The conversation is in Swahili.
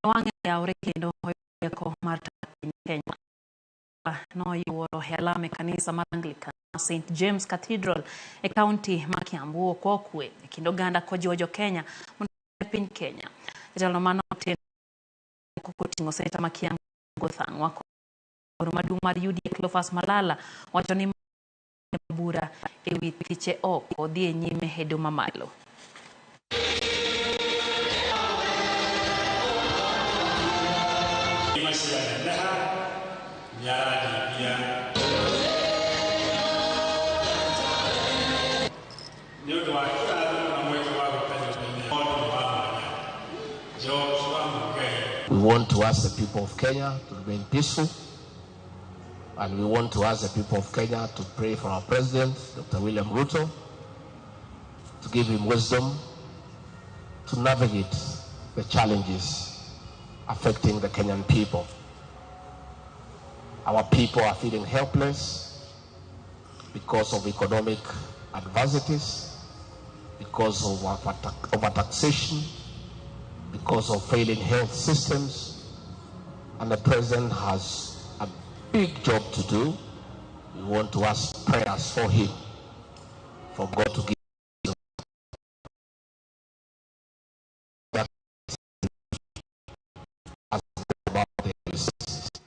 wange ya urekendo rieko mar piny Kenya no yuoro helame kanisa mar Anglican St James Cathedral e county ma Kiambu kokwe kendo ganda kojojo Kenya piny Kenya jalo mano ten kukutingo seta ma Kiambu gothangwa maduong' mar UDA Cleophas Malala wacho ni bura e wi thiche oko dhi nyime hedo mamalo. We want to ask the people of Kenya to remain peaceful, and we want to ask the people of Kenya to pray for our president, Dr. William Ruto, to give him wisdom to navigate the challenges affecting the Kenyan people. Our people are feeling helpless because of economic adversities, because of overtaxation, because of failing health systems, and the president has a big job to do. We want to ask prayers for him, for God to give